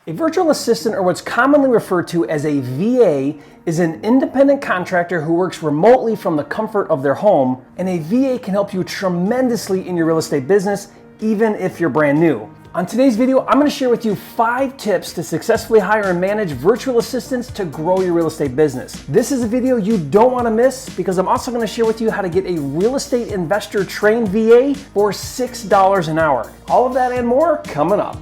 A virtual assistant, or what's commonly referred to as a VA, is an independent contractor who works remotely from the comfort of their home, and a VA can help you tremendously in your real estate business, even if you're brand new. On today's video, I'm going to share with you 5 tips to successfully hire and manage virtual assistants to grow your real estate business. This is a video you don't want to miss because I'm also going to share with you how to get a real estate investor trained VA for $6 an hour. All of that and more coming up.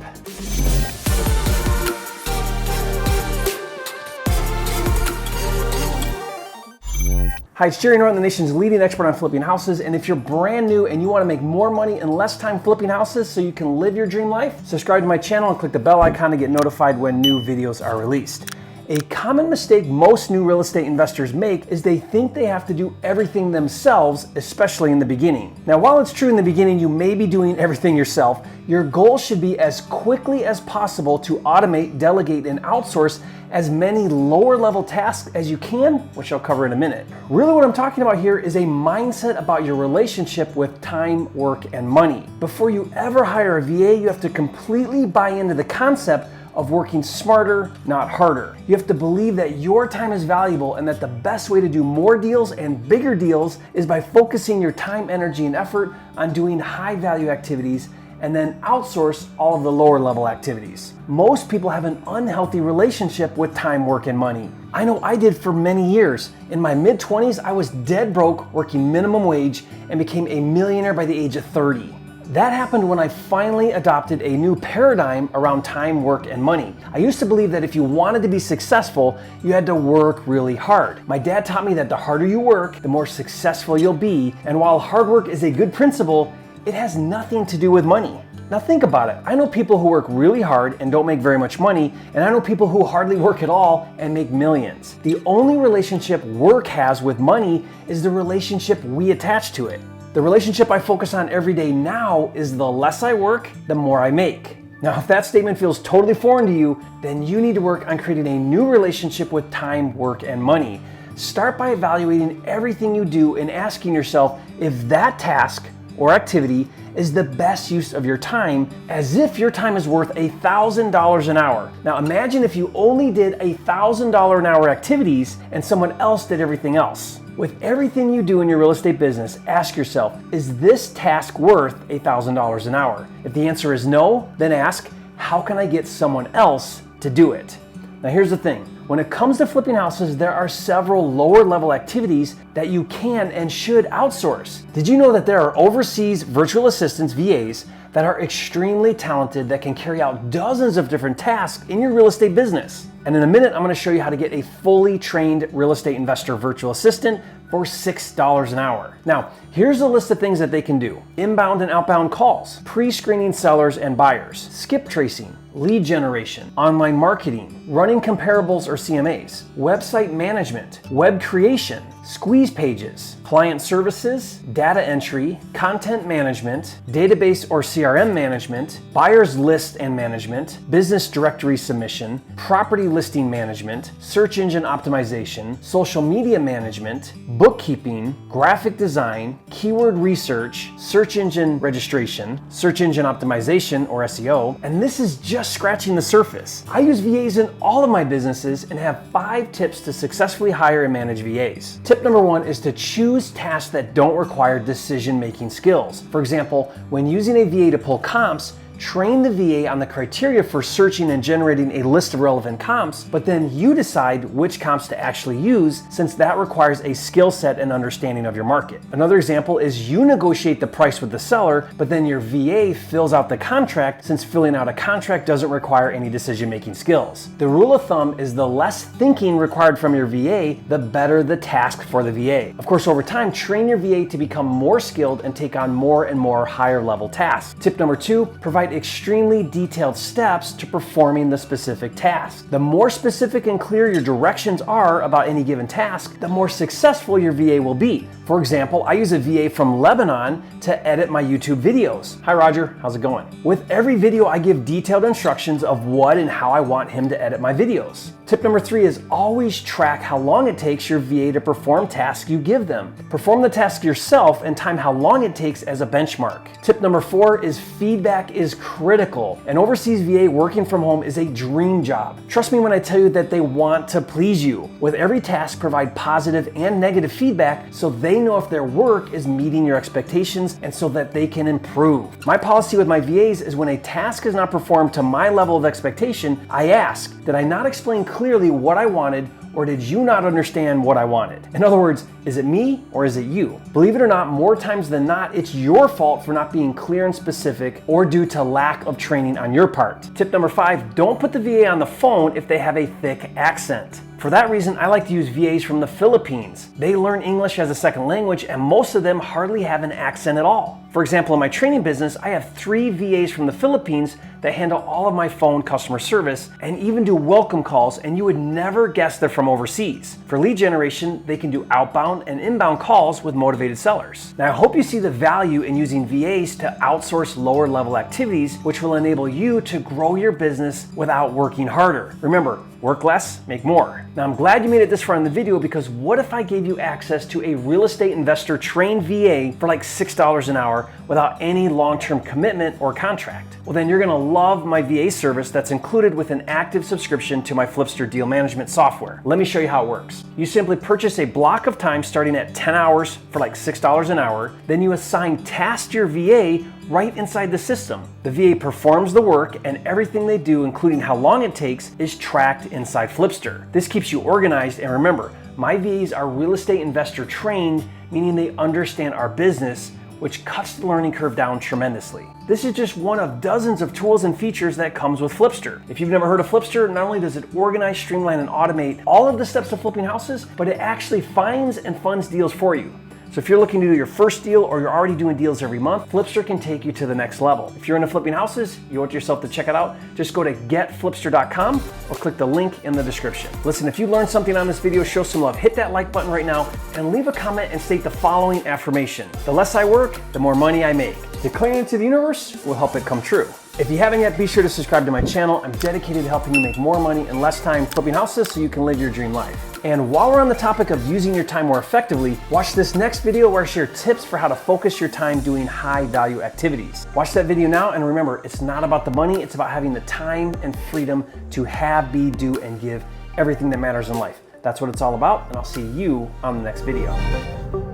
Hi, it's Jerry Norton, the nation's leading expert on flipping houses, and if you're brand new and you want to make more money in less time flipping houses so you can live your dream life, subscribe to my channel and click the bell icon to get notified when new videos are released. A common mistake most new real estate investors make is they think they have to do everything themselves, especially in the beginning. Now, while it's true in the beginning you may be doing everything yourself, your goal should be as quickly as possible to automate, delegate, and outsource as many lower level tasks as you can, which I'll cover in a minute. Really what I'm talking about here is a mindset about your relationship with time, work, and money. Before you ever hire a VA, you have to completely buy into the concept of working smarter, not harder. You have to believe that your time is valuable and that the best way to do more deals and bigger deals is by focusing your time, energy, and effort on doing high value activities and then outsource all of the lower level activities. Most people have an unhealthy relationship with time, work, and money. I know I did for many years. In my mid-20s, I was dead broke working minimum wage and became a millionaire by the age of 30. That happened when I finally adopted a new paradigm around time, work, and money. I used to believe that if you wanted to be successful, you had to work really hard. My dad taught me that the harder you work, the more successful you'll be. And while hard work is a good principle, it has nothing to do with money. Now think about it. I know people who work really hard and don't make very much money, and I know people who hardly work at all and make millions. The only relationship work has with money is the relationship we attach to it. The relationship I focus on every day now is the less I work, the more I make. Now, if that statement feels totally foreign to you, then you need to work on creating a new relationship with time, work, and money. Start by evaluating everything you do and asking yourself if that task or activity is the best use of your time, as if your time is worth $1,000 an hour. Now imagine if you only did $1,000 an hour activities and someone else did everything else. With everything you do in your real estate business, ask yourself, is this task worth $1,000 an hour? If the answer is no, then ask, how can I get someone else to do it? Now here's the thing. When it comes to flipping houses, there are several lower level activities that you can and should outsource. Did you know that there are overseas virtual assistants, VAs, that are extremely talented that can carry out dozens of different tasks in your real estate business? And in a minute, I'm going to show you how to get a fully trained real estate investor virtual assistant for $6 an hour. Now, here's a list of things that they can do. Inbound and outbound calls, pre-screening sellers and buyers, skip tracing, lead generation, online marketing, running comparables or CMAs, website management, web creation, squeeze pages, client services, data entry, content management, database or CRM management, buyer's list and management, business directory submission, property listing management, search engine optimization, social media management, bookkeeping, graphic design, keyword research, search engine registration, search engine optimization or SEO, and this is just scratching the surface. I use VAs in all of my businesses and have 5 tips to successfully hire and manage VAs. Tip number 1 is to choose tasks that don't require decision-making skills. For example, when using a VA to pull comps, train the VA on the criteria for searching and generating a list of relevant comps, but then you decide which comps to actually use, since that requires a skill set and understanding of your market. Another example is you negotiate the price with the seller, but then your VA fills out the contract, since filling out a contract doesn't require any decision-making skills. The rule of thumb is the less thinking required from your VA, the better the task for the VA. Of course, over time, train your VA to become more skilled and take on more and more higher level tasks. Tip number 2, provide extremely detailed steps to performing the specific task. The more specific and clear your directions are about any given task, the more successful your VA will be. For example, I use a VA from Lebanon to edit my YouTube videos. Hi Roger, how's it going? With every video, I give detailed instructions of what and how I want him to edit my videos. Tip number 3 is always track how long it takes your VA to perform tasks you give them. Perform the task yourself and time how long it takes as a benchmark. Tip number 4 is feedback is critical. An overseas VA working from home is a dream job. Trust me when I tell you that they want to please you. With every task, provide positive and negative feedback so they know if their work is meeting your expectations and so that they can improve. My policy with my VAs is when a task is not performed to my level of expectation, I ask, did I not explain clearly what I wanted, or did you not understand what I wanted? In other words, is it me or is it you? Believe it or not, more times than not, it's your fault for not being clear and specific or due to lack of training on your part. Tip number 5, don't put the VA on the phone if they have a thick accent. For that reason, I like to use VAs from the Philippines. They learn English as a second language and most of them hardly have an accent at all. For example, in my training business, I have 3 VAs from the Philippines that handle all of my phone customer service and even do welcome calls, and you would never guess they're from overseas. For lead generation, they can do outbound and inbound calls with motivated sellers. Now, I hope you see the value in using VAs to outsource lower level activities, which will enable you to grow your business without working harder. Remember, work less, make more. Now, I'm glad you made it this far in the video, because what if I gave you access to a real estate investor trained VA for like $6 an hour without any long-term commitment or contract? Well, then you're gonna love my VA service that's included with an active subscription to my Flipster deal management software. Let me show you how it works. You simply purchase a block of time starting at 10 hours for like $6 an hour. Then you assign tasks to your VA right inside the system. The VA performs the work, and everything they do, including how long it takes, is tracked inside Flipster. This keeps you organized, and remember, my VAs are real estate investor trained, meaning they understand our business, which cuts the learning curve down tremendously. This is just one of dozens of tools and features that comes with Flipster. If you've never heard of Flipster, not only does it organize, streamline, and automate all of the steps of flipping houses, but it actually finds and funds deals for you. So if you're looking to do your first deal, or you're already doing deals every month, Flipster can take you to the next level. If you're into flipping houses, you want yourself to check it out, just go to getflipster.com or click the link in the description. Listen, if you learned something on this video, show some love. Hit that like button right now and leave a comment and state the following affirmation: the less I work, the more money I make. Declaring it to the universe will help it come true. If you haven't yet, be sure to subscribe to my channel. I'm dedicated to helping you make more money in less time flipping houses so you can live your dream life. And while we're on the topic of using your time more effectively, watch this next video where I share tips for how to focus your time doing high value activities. Watch that video now, and remember, it's not about the money, it's about having the time and freedom to have, be, do, and give everything that matters in life. That's what it's all about, and I'll see you on the next video.